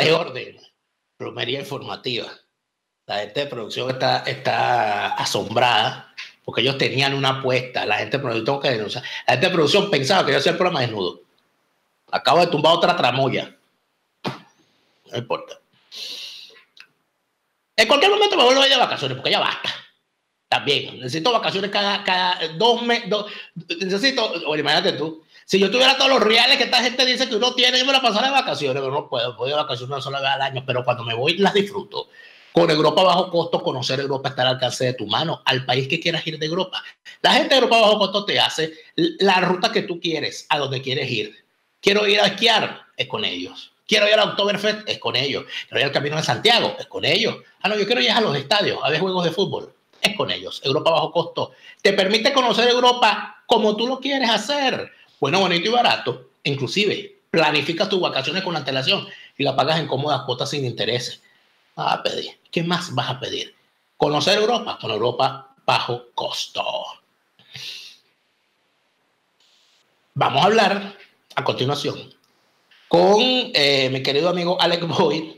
de orden, plomería informativa. La gente de producción está asombrada porque ellos tenían una apuesta. La gente de producción, la gente de producción pensaba que iba a ser el programa desnudo. Acabo de tumbar otra tramoya. No importa. En cualquier momento me vuelvo a ir de vacaciones porque ya basta. También necesito vacaciones cada 2 meses. Necesito, oye, imagínate tú. Si yo tuviera todos los reales que esta gente dice que uno tiene, yo me la pasara de vacaciones, pero no puedo. Voy de vacaciones una sola vez al año, pero cuando me voy las disfruto. Con Europa bajo costo, conocer Europa está al alcance de tu mano, al país que quieras ir de Europa. La gente de Europa bajo costo te hace la ruta que tú quieres, a donde quieres ir. Quiero ir a esquiar, es con ellos. Quiero ir al Oktoberfest, es con ellos. Quiero ir al Camino de Santiago, es con ellos. Ah, no, yo quiero ir a los estadios, a ver juegos de fútbol, es con ellos. Europa bajo costo te permite conocer Europa como tú lo quieres hacer. Bueno, bonito y barato. Inclusive, planificas tus vacaciones con antelación y la pagas en cómodas cuotas sin intereses. Vas a pedir. ¿Qué más vas a pedir? Conocer Europa con Europa bajo costo. Vamos a hablar a continuación con mi querido amigo Alex Boyd,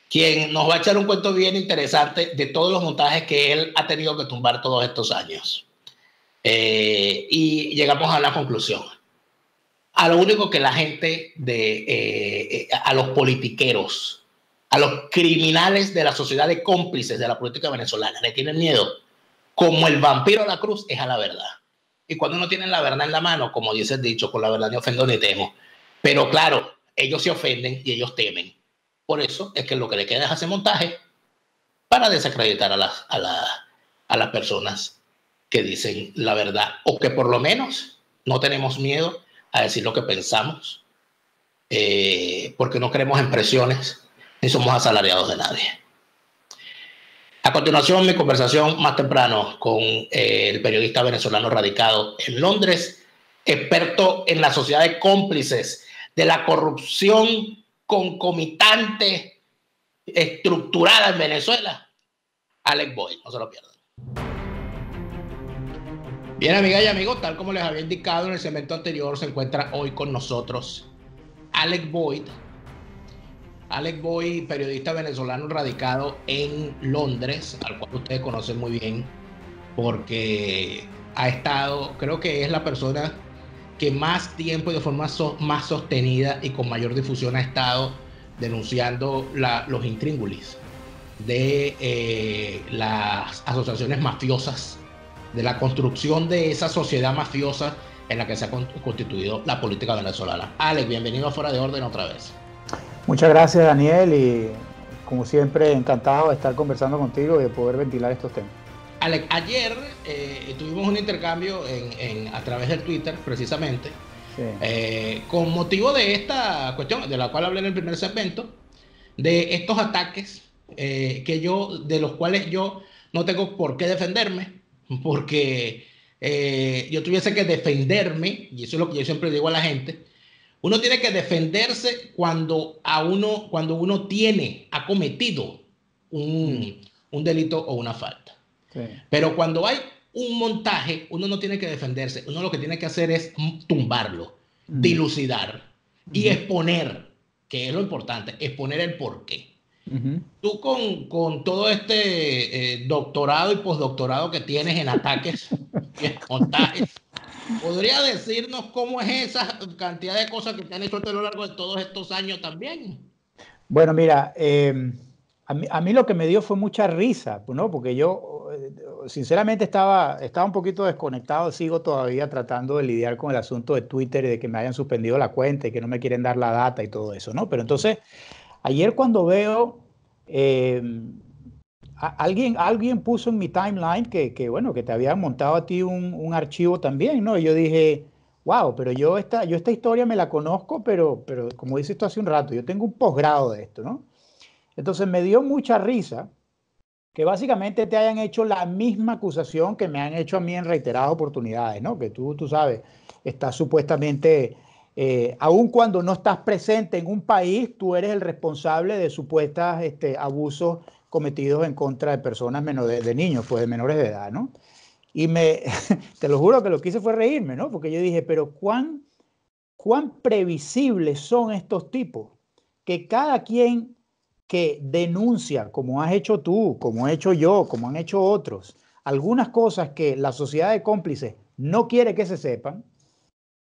quien nos va a echar un cuento bien interesante de todos los montajes que él ha tenido que tumbar todos estos años. Y llegamos a la conclusión. A lo único que la gente a los politiqueros, a los criminales de la sociedad de cómplices de la política venezolana le tienen miedo, como el vampiro a la cruz, es a la verdad. Y cuando uno tiene la verdad en la mano, como dice el dicho, con la verdad ni ofendo ni temo. Pero claro, ellos se ofenden y ellos temen. Por eso es que lo que le queda es hacer montaje para desacreditar a las personas que dicen la verdad, o que por lo menos no tenemos miedo a decir lo que pensamos, porque no creemos en presiones ni somos asalariados de nadie. A continuación, mi conversación más temprano con el periodista venezolano radicado en Londres, experto en la sociedad de cómplices de la corrupción concomitante, estructurada en Venezuela, Alex Boyd. No se lo pierdan. Bien, amigas y amigos, tal como les había indicado en el segmento anterior, se encuentra hoy con nosotros Alex Boyd. Alex Boyd, periodista venezolano radicado en Londres, al cual ustedes conocen muy bien, porque ha estado, creo que es la persona que más tiempo y de forma más sostenida y con mayor difusión ha estado denunciando los intríngulis de las asociaciones mafiosas, de la construcción de esa sociedad mafiosa en la que se ha constituido la política venezolana. Alex, bienvenido a Fuera de Orden otra vez. Muchas gracias, Daniel, y como siempre encantado de estar conversando contigo y de poder ventilar estos temas. Alex, ayer tuvimos un intercambio a través del Twitter, precisamente, sí. Con motivo de esta cuestión, de la cual hablé en el primer segmento, de estos ataques de los cuales yo no tengo por qué defenderme, porque yo tuviese que defenderme, y eso es lo que yo siempre digo a la gente. Uno tiene que defenderse cuando uno ha cometido un delito o una falta. Sí. Pero cuando hay un montaje, uno no tiene que defenderse. Uno lo que tiene que hacer es tumbarlo, dilucidar y exponer, que es lo importante, exponer el porqué. Tú con todo este doctorado y postdoctorado que tienes en ataques y en montajes, ¿podría decirnos cómo es esa cantidad de cosas que te han hecho a lo largo de todos estos años también? Bueno, mira, a mí lo que me dio fue mucha risa, ¿no? Porque yo sinceramente estaba un poquito desconectado, sigo todavía tratando de lidiar con el asunto de Twitter y de que me hayan suspendido la cuenta y que no me quieren dar la data y todo eso, ¿no? Pero entonces, ayer cuando veo, alguien puso en mi timeline que bueno, que te habían montado a ti un archivo también, ¿no? Y yo dije, wow, pero yo esta historia me la conozco, pero como dices tú hace un rato, yo tengo un posgrado de esto, ¿no? Entonces me dio mucha risa que básicamente te hayan hecho la misma acusación que me han hecho a mí en reiteradas oportunidades, ¿no? Que tú sabes, estás supuestamente, aun cuando no estás presente en un país, tú eres el responsable de supuestos abusos cometidos en contra de personas de niños, pues de menores de edad, ¿no? Y te lo juro que lo que hice fue reírme, ¿no? Porque yo dije, pero ¿cuán previsibles son estos tipos? que cada quien que denuncia, como has hecho tú, como he hecho yo, como han hecho otros, algunas cosas que la sociedad de cómplices no quiere que se sepan,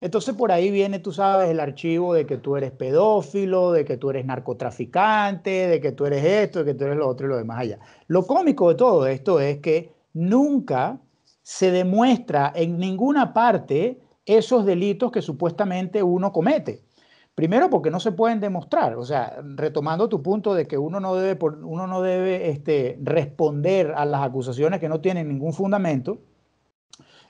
entonces por ahí viene, tú sabes, el archivo de que tú eres pedófilo, de que tú eres narcotraficante, de que tú eres esto, de que tú eres lo otro y lo demás allá. Lo cómico de todo esto es que nunca se demuestra en ninguna parte esos delitos que supuestamente uno comete. Primero porque no se pueden demostrar, o sea, retomando tu punto de que uno no debe responder a las acusaciones que no tienen ningún fundamento.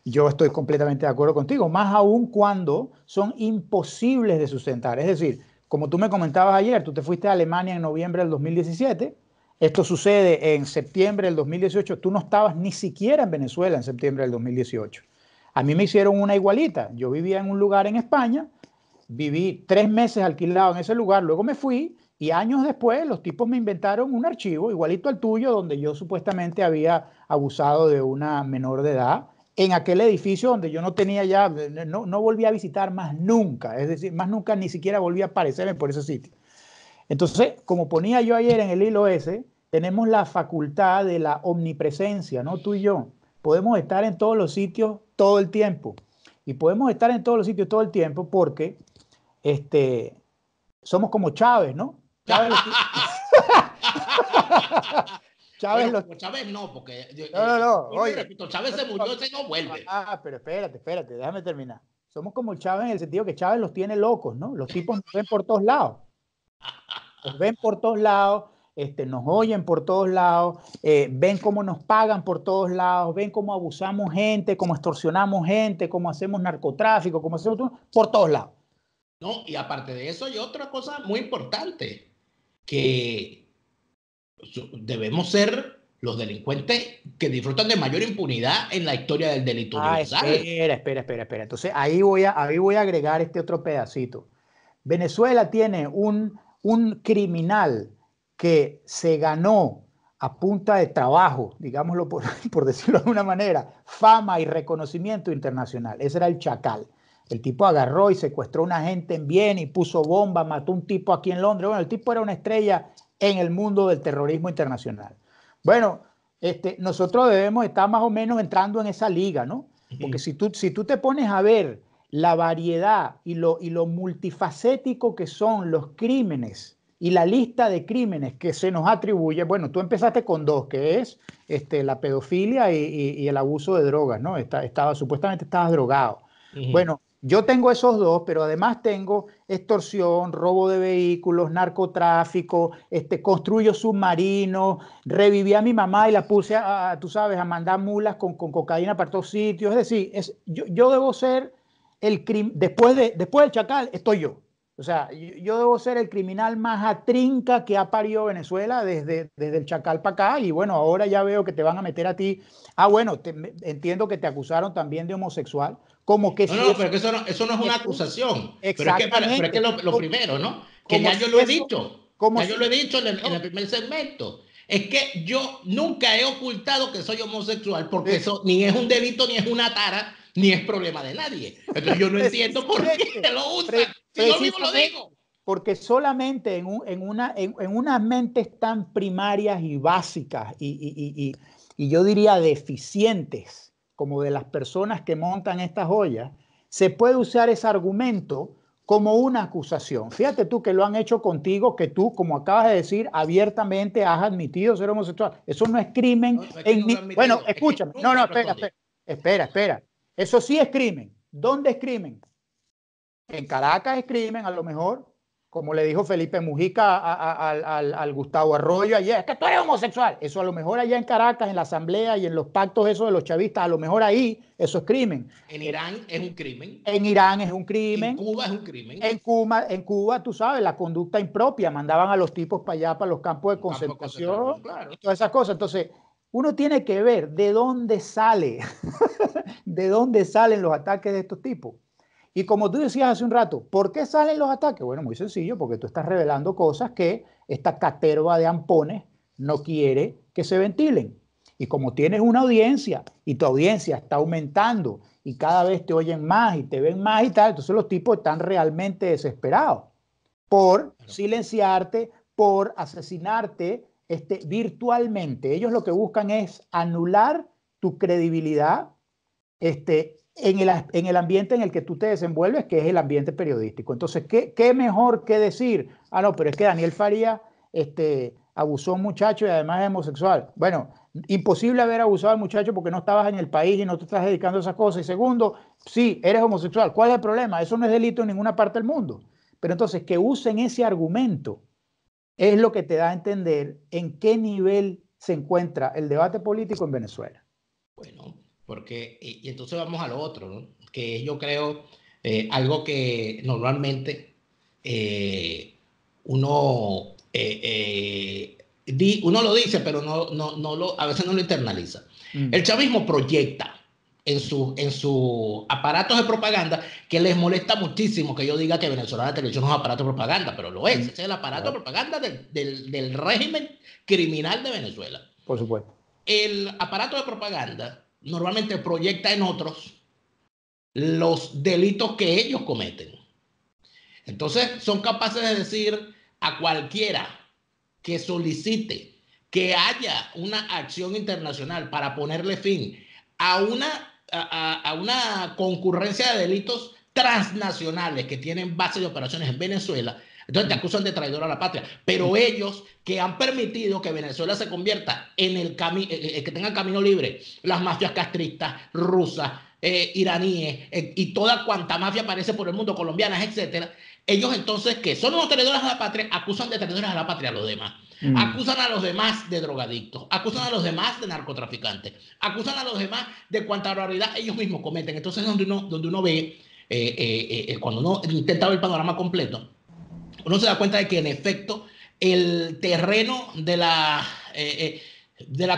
Yo estoy completamente de acuerdo contigo, más aún cuando son imposibles de sustentar. Es decir, como tú me comentabas ayer, tú te fuiste a Alemania en noviembre del 2017, esto sucede en septiembre del 2018, tú no estabas ni siquiera en Venezuela en septiembre del 2018. A mí me hicieron una igualita, yo vivía en un lugar en España, viví 3 meses alquilado en ese lugar, luego me fui y años después los tipos me inventaron un archivo igualito al tuyo donde yo supuestamente había abusado de una menor de edad en aquel edificio donde yo no tenía ya, no volví a visitar más nunca, es decir, más nunca ni siquiera volví a aparecerme por ese sitio. Entonces, como ponía yo ayer en el hilo ese, tenemos la facultad de la omnipresencia, ¿no? Tú y yo. Podemos estar en todos los sitios todo el tiempo. Y podemos estar en todos los sitios todo el tiempo porque somos como Chávez, ¿no? Chávez, Chávez Bueno, los... como Chávez no, porque No, yo le oye. repito, Chávez se murió, ese no vuelve. Pero espérate, déjame terminar. Somos como Chávez en el sentido que Chávez los tiene locos, ¿no? Los tipos nos ven por todos lados. Nos ven por todos lados, nos oyen por todos lados, ven cómo nos pagan por todos lados, ven cómo abusamos gente, cómo extorsionamos gente, cómo hacemos narcotráfico, cómo hacemos todo, por todos lados. No, y aparte de eso hay otra cosa muy importante, que debemos ser los delincuentes que disfrutan de mayor impunidad en la historia del delito universal. Espera. Entonces ahí voy a agregar este otro pedacito. Venezuela tiene un criminal que se ganó a punta de trabajo, digámoslo por decirlo de alguna manera, fama y reconocimiento internacional. Ese era el Chacal. El tipo agarró y secuestró a una gente en Viena y puso bomba, mató a un tipo aquí en Londres. Bueno, el tipo era una estrella en el mundo del terrorismo internacional. Bueno, nosotros debemos estar más o menos entrando en esa liga, ¿no? Porque si tú te pones a ver la variedad y lo multifacético que son los crímenes y la lista de crímenes que se nos atribuye, bueno, tú empezaste con dos, que es la pedofilia y el abuso de drogas, ¿no? Supuestamente estabas drogado. Bueno, yo tengo esos dos, pero además tengo extorsión, robo de vehículos, narcotráfico, construyo submarinos, reviví a mi mamá y la puse tú sabes, a mandar mulas con cocaína para todos sitios. Es decir, yo debo ser después del Chacal, estoy yo. O sea, yo debo ser el criminal más atrinca que ha parido Venezuela desde el Chacal para acá. Y bueno, ahora ya veo que te van a meter a ti. Bueno, entiendo que te acusaron también de homosexual. Como que no, pero que eso no es una acusación. Exactamente. Pero es que lo primero, ¿no? Que ya yo lo he dicho. Ya yo lo he dicho en el primer segmento. Es que yo nunca he ocultado que soy homosexual, porque eso ni es un delito, ni es una tara, ni es problema de nadie. Entonces yo no entiendo por qué lo usan. Si yo mismo lo digo. Porque solamente en unas mentes tan primarias y básicas y yo diría deficientes como de las personas que montan estas joyas, se puede usar ese argumento como una acusación. Fíjate tú que lo han hecho contigo, que tú, como acabas de decir, abiertamente has admitido ser homosexual. Eso no es crimen. Bueno, escúchame. No, espera. Eso sí es crimen. ¿Dónde es crimen? En Caracas es crimen, a lo mejor, como le dijo Felipe Mujica al Gustavo Arroyo ayer, es que tú eres homosexual. Eso a lo mejor allá en Caracas, en la asamblea y en los pactos esos de los chavistas, a lo mejor ahí eso es crimen. En Irán es un crimen. En Irán es un crimen. En Cuba es un crimen. En Cuba, tú sabes, la conducta impropia, mandaban a los tipos para allá, para los campos de concentración, claro. Y todas esas cosas. Entonces, uno tiene que ver de dónde sale, de dónde salen los ataques de estos tipos. Y como tú decías hace un rato, ¿por qué salen los ataques? Bueno, muy sencillo, porque tú estás revelando cosas que esta caterva de ampones no quiere que se ventilen. Y como tienes una audiencia y tu audiencia está aumentando y cada vez te oyen más y te ven más y tal, entonces los tipos están realmente desesperados. por silenciarte, por asesinarte virtualmente. Ellos lo que buscan es anular tu credibilidad en el ambiente en el que tú te desenvuelves, que es el ambiente periodístico. Entonces, ¿qué mejor que decir? Ah, no, pero es que Daniel Faría abusó a un muchacho y además es homosexual. Bueno, imposible haber abusado al muchacho porque no estabas en el país y no te estás dedicando a esas cosas. Y segundo, sí, eres homosexual. ¿Cuál es el problema? Eso no es delito en ninguna parte del mundo. Pero entonces, que usen ese argumento es lo que te da a entender en qué nivel se encuentra el debate político en Venezuela. Bueno, porque, y entonces vamos a lo otro, ¿no? Que yo creo algo que normalmente uno, uno lo dice, pero a veces no lo internaliza. El chavismo proyecta en sus aparatos de propaganda, que les molesta muchísimo que yo diga que Venezolana Televisión no es un aparato de propaganda, pero lo es. Ese es el aparato de propaganda del régimen criminal de Venezuela. Por supuesto. El aparato de propaganda normalmente proyecta en otros los delitos que ellos cometen. Entonces son capaces de decir a cualquiera que solicite que haya una acción internacional para ponerle fin a una concurrencia de delitos transnacionales que tienen base de operaciones en Venezuela. Entonces te acusan de traidor a la patria. Pero ellos que han permitido que Venezuela se convierta en que tenga el camino libre, las mafias castristas, rusas, iraníes y toda cuanta mafia aparece por el mundo, colombianas, etcétera, ellos entonces, que son unos traidores a la patria, acusan de traidores a la patria a los demás. Acusan a los demás de drogadictos, acusan a los demás de narcotraficantes, acusan a los demás de cuanta barbaridad ellos mismos cometen. Entonces, donde uno ve, cuando uno intenta ver el panorama completo, uno se da cuenta de que en efecto el terreno de la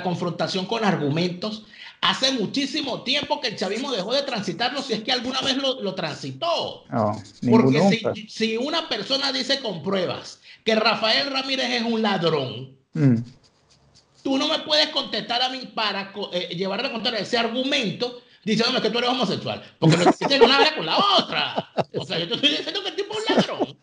confrontación con argumentos hace muchísimo tiempo que el chavismo dejó de transitarlo, si es que alguna vez lo transitó. No, porque si una persona dice con pruebas que Rafael Ramírez es un ladrón, tú no me puedes contestar a mí para llevarle a contar ese argumento diciéndome que tú eres homosexual, porque no tiene una vez con la otra. O sea, yo te estoy diciendo que el tipo es un ladrón.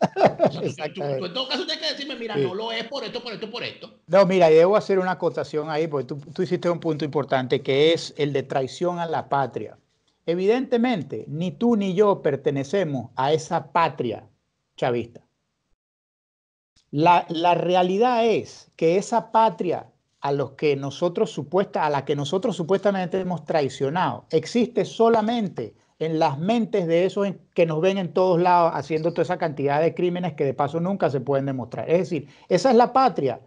O sea, tú en todo caso tienes que decirme, mira, sí, no lo es por esto, por esto, por esto. No, mira, y debo hacer una acotación ahí, porque tú hiciste un punto importante, que es el de traición a la patria. Evidentemente, ni tú ni yo pertenecemos a esa patria chavista. La realidad es que esa patria a la que nosotros supuestamente hemos traicionado existe solamente en las mentes de esos que nos ven en todos lados haciendo toda esa cantidad de crímenes que de paso nunca se pueden demostrar. Es decir, esa es la patria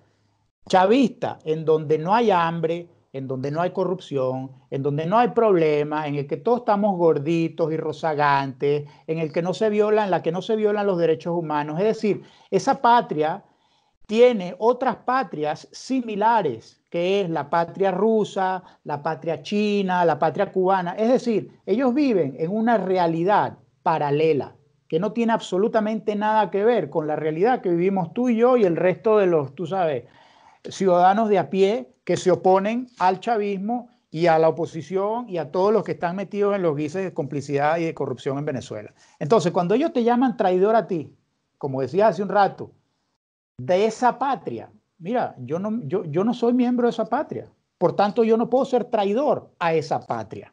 chavista en donde no hay hambre, en donde no hay corrupción, en donde no hay problemas, en el que todos estamos gorditos y rozagantes, en la que no se violan los derechos humanos. Es decir, esa patria tiene otras patrias similares, que es la patria rusa, la patria china, la patria cubana. Es decir, ellos viven en una realidad paralela que no tiene absolutamente nada que ver con la realidad que vivimos tú y yo y el resto de los, tú sabes, ciudadanos de a pie que se oponen al chavismo y a la oposición y a todos los que están metidos en los guises de complicidad y de corrupción en Venezuela. Entonces, cuando ellos te llaman traidor a ti, como decías hace un rato, de esa patria, mira, yo no soy miembro de esa patria. Por tanto, yo no puedo ser traidor a esa patria.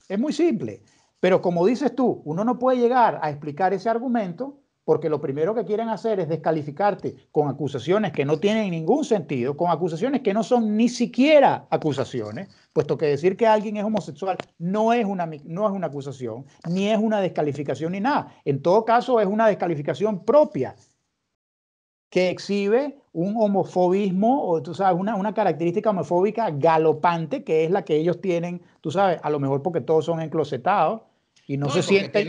Es muy simple. Pero como dices tú, uno no puede llegar a explicar ese argumento porque lo primero que quieren hacer es descalificarte con acusaciones que no tienen ningún sentido, con acusaciones que no son ni siquiera acusaciones, puesto que decir que alguien es homosexual no es una acusación, ni es una descalificación ni nada. En todo caso, es una descalificación propia que exhibe un homofobismo, o tú sabes, una característica homofóbica galopante, que es la que ellos tienen, tú sabes, a lo mejor porque todos son enclosetados y no se sienten.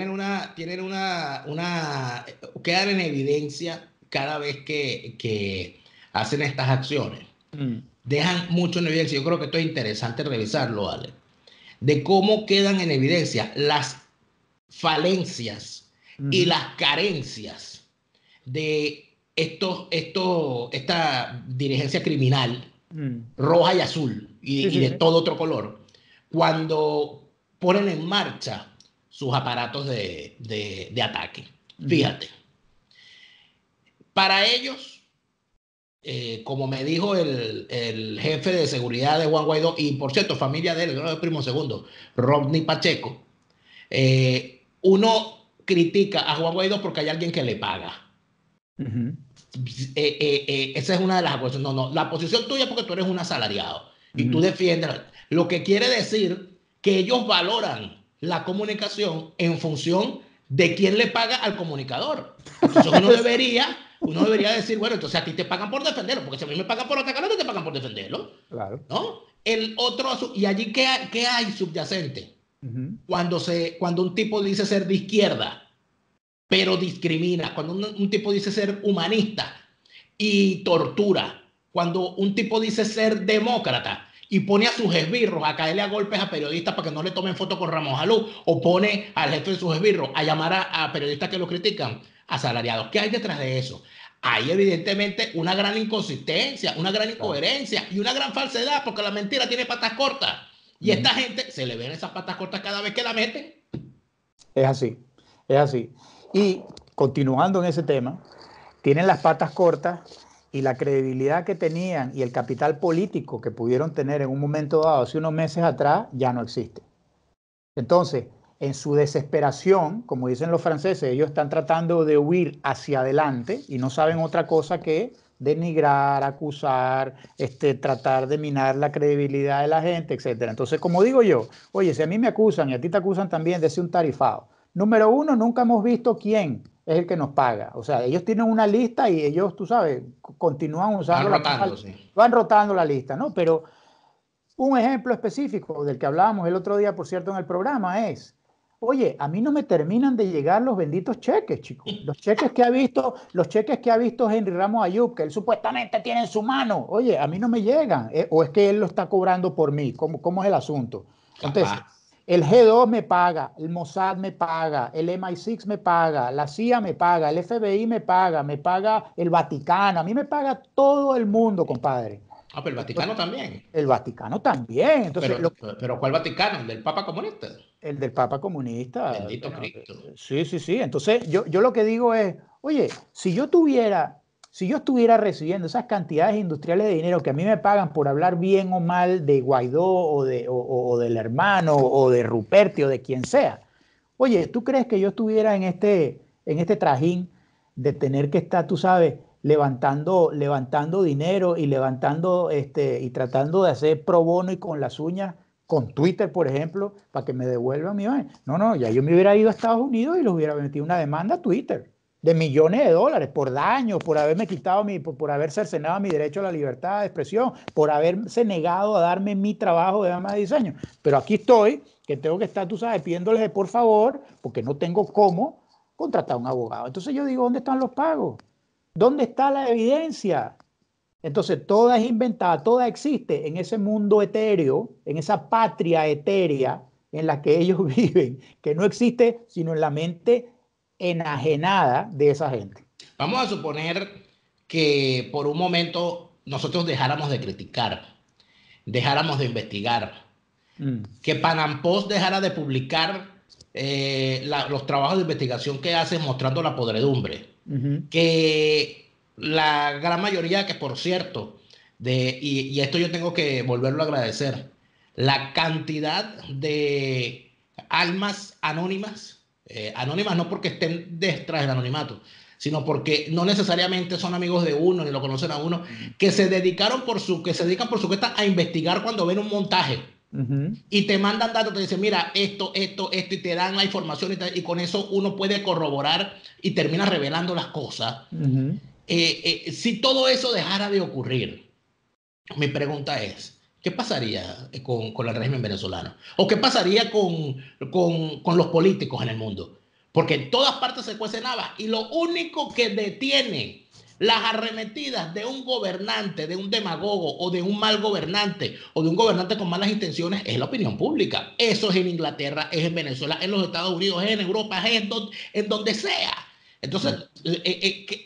Quedan en evidencia cada vez que hacen estas acciones. Dejan mucho en evidencia. Yo creo que esto es interesante revisarlo, Ale, de cómo quedan en evidencia las falencias y las carencias de esta dirigencia criminal roja y azul y de todo otro color, cuando ponen en marcha sus aparatos de ataque. Fíjate, Para ellos, como me dijo el jefe de seguridad de Juan Guaidó, y por cierto, familia de él, no es primo segundo, Rodney Pacheco, uno critica a Juan Guaidó porque hay alguien que le paga. Esa es una de las acusaciones. No, la posición tuya es porque tú eres un asalariado y tú defiendes. Lo que quiere decir que ellos valoran la comunicación en función de quién le paga al comunicador. Entonces uno debería decir, bueno, entonces a ti te pagan por defenderlo, porque si a mí me pagan por atacarlo, te pagan por defenderlo. Claro. ¿No? El otro, y allí, ¿qué hay subyacente? Cuando un tipo dice ser de izquierda, pero discrimina, cuando un tipo dice ser humanista y tortura, cuando un tipo dice ser demócrata y pone a sus esbirros a caerle a golpes a periodistas para que no le tomen foto con Ramos Jalú, o pone al jefe de sus esbirros a llamar a periodistas que lo critican asalariados. ¿Qué hay detrás de eso? Hay evidentemente una gran inconsistencia, una gran incoherencia y una gran falsedad, porque la mentira tiene patas cortas. Y esta gente se le ven esas patas cortas cada vez que la meten. Es así, es así. Y continuando en ese tema, tienen las patas cortas y la credibilidad que tenían y el capital político que pudieron tener en un momento dado, hace unos meses atrás, ya no existe. Entonces, en su desesperación, como dicen los franceses, ellos están tratando de huir hacia adelante y no saben otra cosa que denigrar, acusar, tratar de minar la credibilidad de la gente, etc. Entonces, como digo yo, oye, si a mí me acusan y a ti te acusan también de ser un tarifado, número uno, nunca hemos visto quién es el que nos paga. O sea, ellos tienen una lista y ellos, tú sabes, continúan usando van rotando la lista, ¿no? Pero un ejemplo específico del que hablábamos el otro día, por cierto, en el programa es, oye, a mí no me terminan de llegar los benditos cheques, chicos. Los cheques que ha visto Henry Ramos Ayub, que él supuestamente tiene en su mano. Oye, a mí no me llegan. O es que él lo está cobrando por mí. ¿Cómo es el asunto? Entonces, el G2 me paga, el Mossad me paga, el MI6 me paga, la CIA me paga, el FBI me paga el Vaticano. A mí me paga todo el mundo, compadre. Pero el Vaticano también. El Vaticano también. Entonces, pero ¿cuál Vaticano? ¿El del Papa comunista? El del Papa comunista. Bendito Cristo. Sí. Entonces, yo lo que digo es, oye, si yo estuviera recibiendo esas cantidades industriales de dinero que a mí me pagan por hablar bien o mal de Guaidó o del hermano o de Ruperti o de quien sea, oye, ¿tú crees que yo estuviera en este trajín de tener que estar, tú sabes, levantando dinero y y tratando de hacer pro bono y con las uñas, con Twitter, por ejemplo, para que me devuelvan mi vaina? No, ya yo me hubiera ido a Estados Unidos y les hubiera metido una demanda a Twitter de millones de dólares por daño, por haberme quitado por haber cercenado mi derecho a la libertad de expresión, por haberse negado a darme mi trabajo de dama de diseño. Pero aquí estoy, que tengo que estar, tú sabes, pidiéndoles de por favor, porque no tengo cómo contratar a un abogado. Entonces yo digo, ¿dónde están los pagos? ¿Dónde está la evidencia? Entonces, toda es inventada, toda existe en ese mundo etéreo, en esa patria etérea en la que ellos viven, que no existe sino en la mente enajenada de esa gente. Vamos a suponer que por un momento nosotros dejáramos de criticar, dejáramos de investigar, que Panam Post dejara de publicar los trabajos de investigación que hace mostrando la podredumbre, que la gran mayoría, que por cierto, y esto yo tengo que volverlo a agradecer, la cantidad de almas anónimas, anónimas no porque estén detrás del anonimato, sino porque no necesariamente son amigos de uno ni lo conocen a uno, que se dedican por su cuenta a investigar cuando ven un montaje. Y te mandan datos, te dicen, mira, esto, y te dan la información y con eso uno puede corroborar y termina revelando las cosas. Si todo eso dejara de ocurrir, mi pregunta es, ¿qué pasaría con el régimen venezolano? ¿O qué pasaría con los políticos en el mundo? Porque en todas partes se cuecen habas y lo único que detiene las arremetidas de un gobernante, de un demagogo o de un mal gobernante o de un gobernante con malas intenciones es la opinión pública. Eso es en Inglaterra, es en Venezuela, en los Estados Unidos, es en Europa, es en donde sea. Entonces,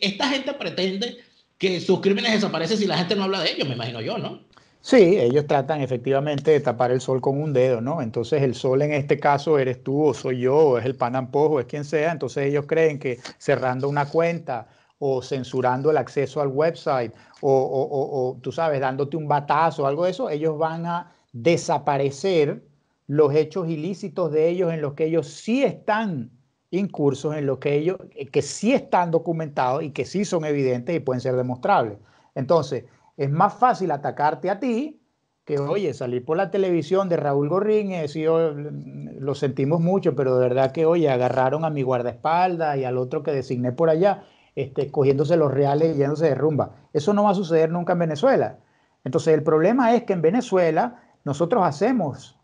esta gente pretende que sus crímenes desaparecen si la gente no habla de ellos, me imagino yo, ¿no? Sí, ellos tratan efectivamente de tapar el sol con un dedo, ¿no? Entonces el sol en este caso eres tú o soy yo, o es el Panam Post o es quien sea. Entonces ellos creen que cerrando una cuenta o censurando el acceso al website, o tú sabes, dándote un batazo o algo de eso, ellos van a desaparecer los hechos ilícitos de ellos en los que ellos sí están incursos, en los que ellos que sí están documentados y que sí son evidentes y pueden ser demostrables. Entonces, es más fácil atacarte a ti que, oye, salir por la televisión de Raúl Gorrín y decir, oh, lo sentimos mucho, pero de verdad que, oye, agarraron a mi guardaespaldas y al otro que designé por allá, cogiéndose los reales y yéndose de rumba. Eso no va a suceder nunca en Venezuela. Entonces, el problema es que en Venezuela nosotros hacemos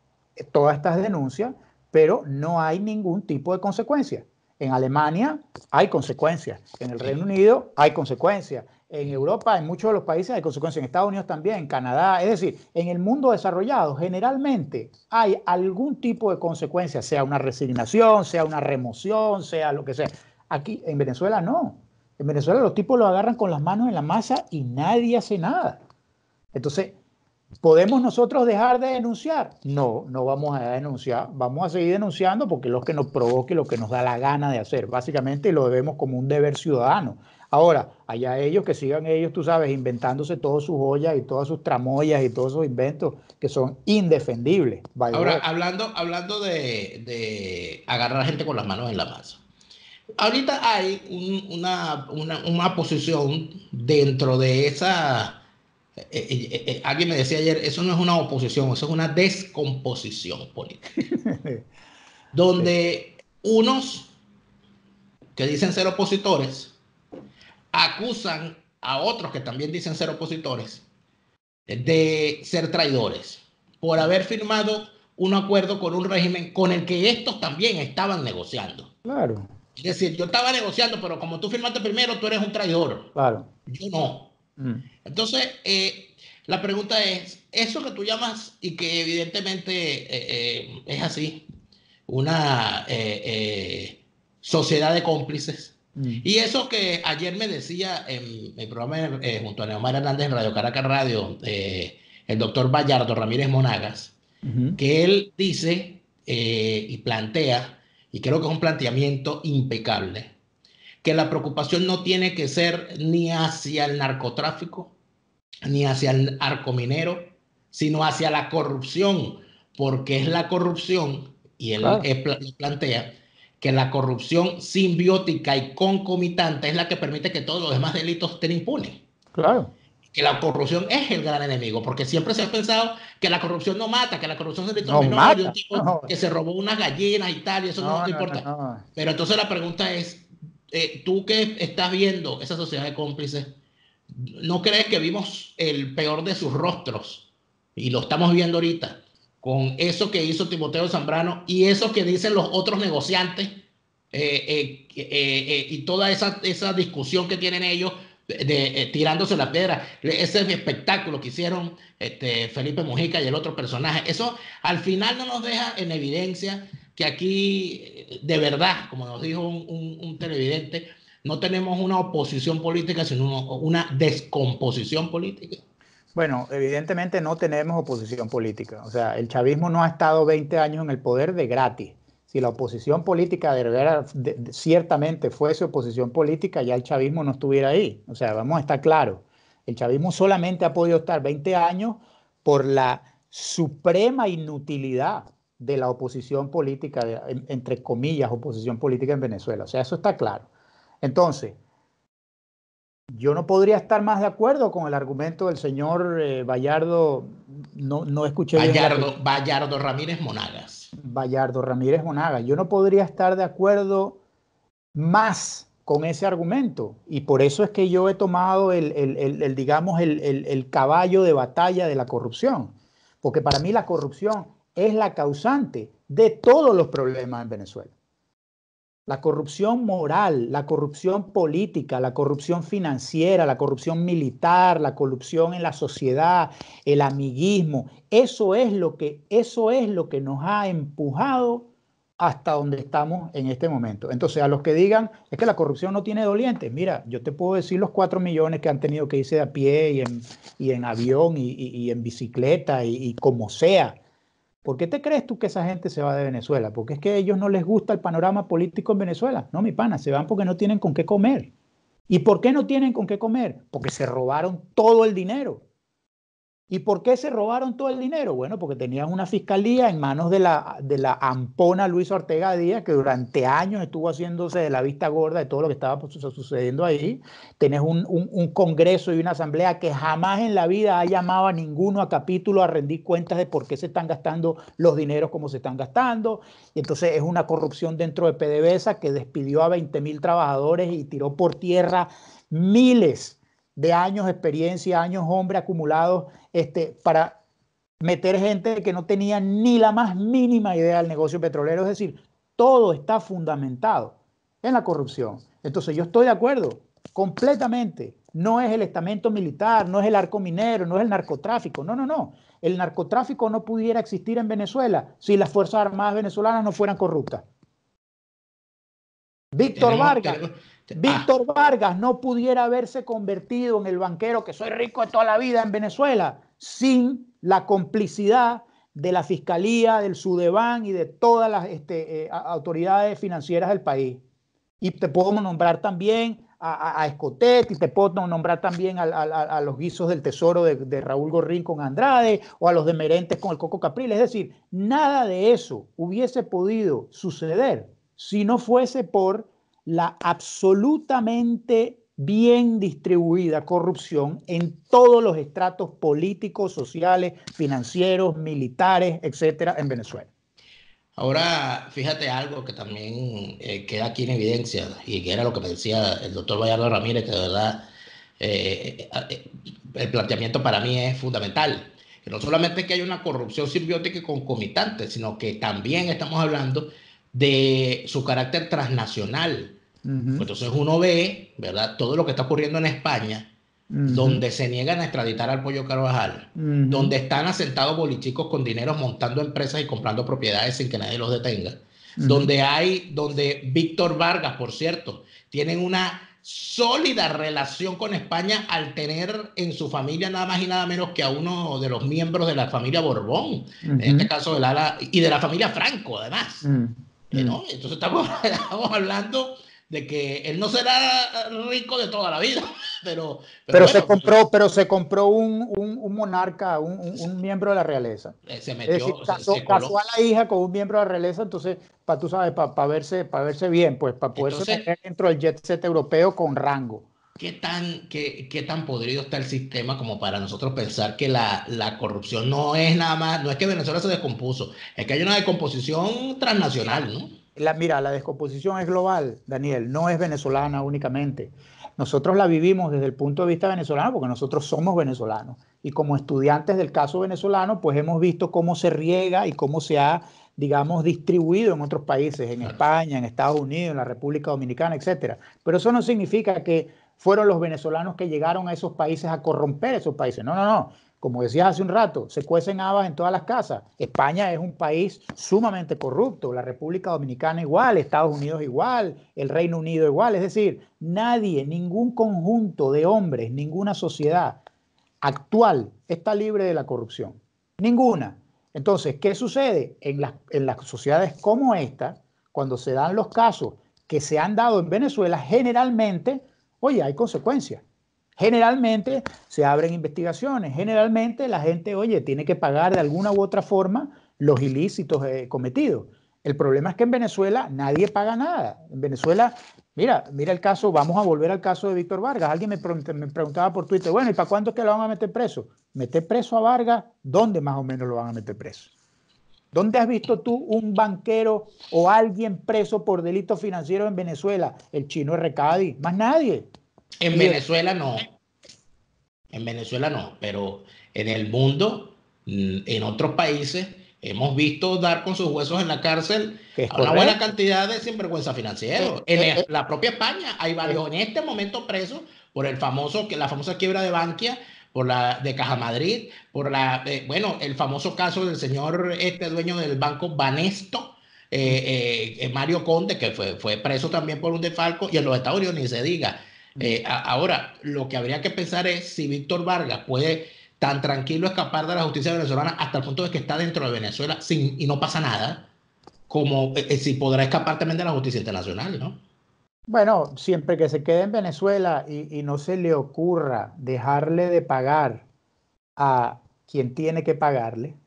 todas estas denuncias, pero no hay ningún tipo de consecuencia. En Alemania hay consecuencias, en el Reino Unido hay consecuencias, en Europa, en muchos de los países hay consecuencias, en Estados Unidos también, en Canadá, es decir, en el mundo desarrollado generalmente hay algún tipo de consecuencia, sea una resignación, sea una remoción, sea lo que sea. Aquí en Venezuela no. En Venezuela los tipos lo agarran con las manos en la masa y nadie hace nada. Entonces, ¿podemos nosotros dejar de denunciar? No, no vamos a denunciar, vamos a seguir denunciando porque es lo que nos provoque, lo que nos da la gana de hacer, básicamente lo debemos como un deber ciudadano. Ahora, allá ellos que sigan ellos, tú sabes, inventándose todas sus joyas y todas sus tramoyas y todos esos inventos que son indefendibles. Ahora, hablando de agarrar gente con las manos en la masa. Ahorita hay una posición dentro de esa. Alguien me decía ayer, eso no es una oposición, eso es una descomposición política. Sí, Donde unos que dicen ser opositores acusan a otros que también dicen ser opositores de ser traidores por haber firmado un acuerdo con un régimen con el que estos también estaban negociando. claro, Es decir, yo estaba negociando, pero como tú firmaste primero, tú eres un traidor. claro. Yo no. Entonces, la pregunta es, eso que tú llamas y que evidentemente es así, una sociedad de cómplices, y eso que ayer me decía en el programa junto a Neomar Hernández en Radio Caracas Radio, el doctor Bayardo Ramírez Monagas, que él dice y plantea, y creo que es un planteamiento impecable, que la preocupación no tiene que ser ni hacia el narcotráfico, ni hacia el arco minero, sino hacia la corrupción, porque es la corrupción, y él Claro, plantea que la corrupción simbiótica y concomitante es la que permite que todos los demás delitos estén impunes. claro. Que la corrupción es el gran enemigo, porque siempre se ha pensado que la corrupción no mata, que la corrupción es un delito Nos menor de un mata. tipo No, que se robó unas gallinas y tal, y eso no, no, no no, no, importa. no. Pero entonces la pregunta es, tú que estás viendo esa sociedad de cómplices, ¿no crees que vimos el peor de sus rostros? Y lo estamos viendo ahorita, con eso que hizo Timoteo Zambrano y eso que dicen los otros negociantes y toda esa discusión que tienen ellos tirándose la piedra, ese espectáculo que hicieron Felipe Mujica y el otro personaje, eso al final no nos deja en evidencia que aquí, de verdad, como nos dijo un televidente, no tenemos una oposición política, sino una descomposición política. Bueno, evidentemente no tenemos oposición política. O sea, el chavismo no ha estado 20 años en el poder de gratis. Si la oposición política de verdad, ciertamente fuese oposición política, ya el chavismo no estuviera ahí. O sea, vamos a estar claros. El chavismo solamente ha podido estar 20 años por la suprema inutilidad de la oposición política, entre comillas, oposición política en Venezuela. O sea, eso está claro. Entonces, yo no podría estar más de acuerdo con el argumento del señor Bayardo, no escuché bien el apellido. Bayardo Ramírez Monagas. Bayardo Ramírez Monagas. Yo no podría estar de acuerdo más con ese argumento y por eso es que yo he tomado digamos, el caballo de batalla de la corrupción, porque para mí la corrupción es la causante de todos los problemas en Venezuela. La corrupción moral, la corrupción política, la corrupción financiera, la corrupción militar, la corrupción en la sociedad, el amiguismo, eso es lo que nos ha empujado hasta donde estamos en este momento. Entonces, a los que digan, es que la corrupción no tiene dolientes, mira, yo te puedo decir los 4 millones que han tenido que irse de a pie y en avión y en bicicleta y como sea. ¿Por qué te crees tú que esa gente se va de Venezuela? Porque es que a ellos no les gusta el panorama político en Venezuela. No, mi pana, se van porque no tienen con qué comer. ¿Y por qué no tienen con qué comer? Porque se robaron todo el dinero. ¿Y por qué se robaron todo el dinero? Bueno, porque tenían una fiscalía en manos de la ampona Luis Ortega Díaz, que durante años estuvo haciéndose de la vista gorda de todo lo que estaba sucediendo ahí. Tenés un congreso y una asamblea que jamás en la vida ha llamado a ninguno a capítulo a rendir cuentas de por qué se están gastando los dineros como se están gastando. Y entonces es una corrupción dentro de PDVSA que despidió a 20.000 trabajadores y tiró por tierra miles de años de experiencia, años hombre acumulados para meter gente que no tenía ni la más mínima idea del negocio petrolero. Es decir, todo está fundamentado en la corrupción. Entonces yo estoy de acuerdo completamente. No es el estamento militar, no es el arco minero, no es el narcotráfico. No, no, no. El narcotráfico no pudiera existir en Venezuela si las Fuerzas Armadas venezolanas no fueran corruptas. Víctor Vargas no pudiera haberse convertido en el banquero que soy rico de toda la vida en Venezuela sin la complicidad de la Fiscalía, del Sudeban y de todas las autoridades financieras del país. Y te puedo nombrar también a Escotet, y te puedo nombrar también a los guisos del Tesoro de Raúl Gorrín con Andrade, o a los demerentes con el Coco Capriles. Es decir, nada de eso hubiese podido suceder si no fuese por la absolutamente bien distribuida corrupción en todos los estratos políticos, sociales, financieros, militares, etcétera, en Venezuela. Ahora, fíjate algo que también queda aquí en evidencia, y que era lo que me decía el doctor Bayardo Ramírez, que de verdad el planteamiento para mí es fundamental. Que no solamente que hay una corrupción simbiótica y concomitante, sino que también estamos hablando de su carácter transnacional. Entonces uno ve, ¿verdad?, todo lo que está ocurriendo en España, donde se niegan a extraditar al Pollo Carvajal, donde están asentados bolichicos con dinero montando empresas y comprando propiedades sin que nadie los detenga, donde Víctor Vargas, por cierto, tienen una sólida relación con España al tener en su familia nada más y nada menos que a uno de los miembros de la familia Borbón, en este caso del ala, y de la familia Franco, además. ¿No? Entonces estamos hablando de que él no será rico de toda la vida, pero bueno, se compró un monarca, un miembro de la realeza. Se metió, es decir, casó a la hija con un miembro de la realeza, entonces, tú sabes, para verse bien, pues, para poderse meter dentro del jet set europeo con rango. ¿Qué tan podrido está el sistema como para nosotros pensar que la corrupción no es nada más, no es que Venezuela se descompuso, es que hay una descomposición transnacional, ¿no? Mira, la descomposición es global, Daniel, no es venezolana únicamente. Nosotros la vivimos desde el punto de vista venezolano porque nosotros somos venezolanos. Y como estudiantes del caso venezolano, pues hemos visto cómo se riega y cómo se ha, digamos, distribuido en otros países, en España, en Estados Unidos, en la República Dominicana, etcétera. Pero eso no significa que fueron los venezolanos que llegaron a esos países a corromper esos países. No, no, no. Como decías hace un rato, se cuecen habas en todas las casas. España es un país sumamente corrupto, la República Dominicana igual, Estados Unidos igual, el Reino Unido igual. Es decir, nadie, ningún conjunto de hombres, ninguna sociedad actual está libre de la corrupción. Ninguna. Entonces, ¿qué sucede? En las sociedades como esta, cuando se dan los casos que se han dado en Venezuela, generalmente, oye, hay consecuencias. Generalmente se abren investigaciones, generalmente la gente, oye, tiene que pagar de alguna u otra forma los ilícitos cometidos. El problema es que en Venezuela nadie paga nada. En Venezuela, mira el caso, vamos a volver al caso de Víctor Vargas. Alguien me preguntaba por Twitter, bueno, ¿y para cuándo es que lo van a meter preso? ¿Meter preso a Vargas? ¿Dónde más o menos lo van a meter preso? ¿Dónde has visto tú un banquero o alguien preso por delito financiero en Venezuela? El chino Recadi, más nadie. En Venezuela no. En Venezuela no, pero en el mundo, en otros países, hemos visto dar con sus huesos en la cárcel a una buena cantidad de sinvergüenza financieros. En la propia España hay varios en este momento presos por la famosa quiebra de Bankia, de Caja Madrid, bueno, el famoso caso del señor dueño del banco Banesto, Mario Conde, que fue preso también por un desfalco, y en los Estados Unidos ni se diga. Ahora, lo que habría que pensar es si Víctor Vargas puede tan tranquilo escapar de la justicia venezolana hasta el punto de que está dentro de Venezuela y no pasa nada, como si podrá escapar también de la justicia internacional, ¿no? Bueno, siempre que se quede en Venezuela y no se le ocurra dejarle de pagar a quien tiene que pagarle,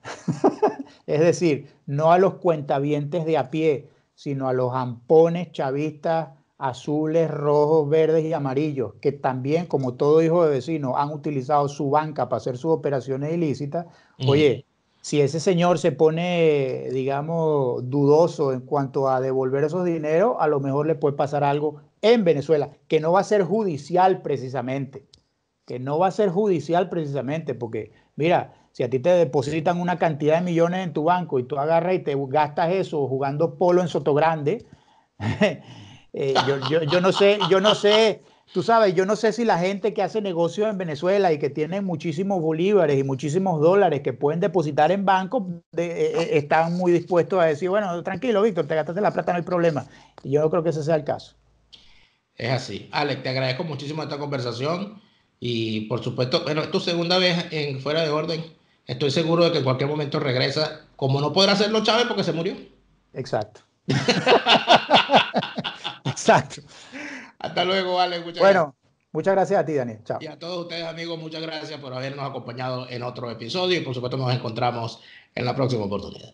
es decir, no a los cuentavientes de a pie, sino a los ampones chavistas azules, rojos, verdes y amarillos, que también, como todo hijo de vecino, han utilizado su banca para hacer sus operaciones ilícitas. Mm. Oye, si ese señor se pone, digamos, dudoso en cuanto a devolver esos dineros, a lo mejor le puede pasar algo en Venezuela, que no va a ser judicial precisamente, que no va a ser judicial precisamente, porque mira, si a ti te depositan una cantidad de millones en tu banco y tú agarras y te gastas eso jugando polo en Sotogrande, yo no sé, tú sabes, yo no sé si la gente que hace negocios en Venezuela y que tienen muchísimos bolívares y muchísimos dólares que pueden depositar en bancos, están muy dispuestos a decir, bueno, tranquilo, Víctor, te gastaste la plata, no hay problema. Y yo no creo que ese sea el caso. Es así. Alex, te agradezco muchísimo esta conversación y por supuesto, bueno, es tu segunda vez en Fuera de Orden. Estoy seguro de que en cualquier momento regresa, como no podrá hacerlo Chávez porque se murió. Exacto. Exacto. Hasta luego, Alex, muchas gracias. Bueno, muchas gracias a ti, Daniel. Y Chao. a todos ustedes, amigos, muchas gracias por habernos acompañado en otro episodio y por supuesto nos encontramos en la próxima oportunidad.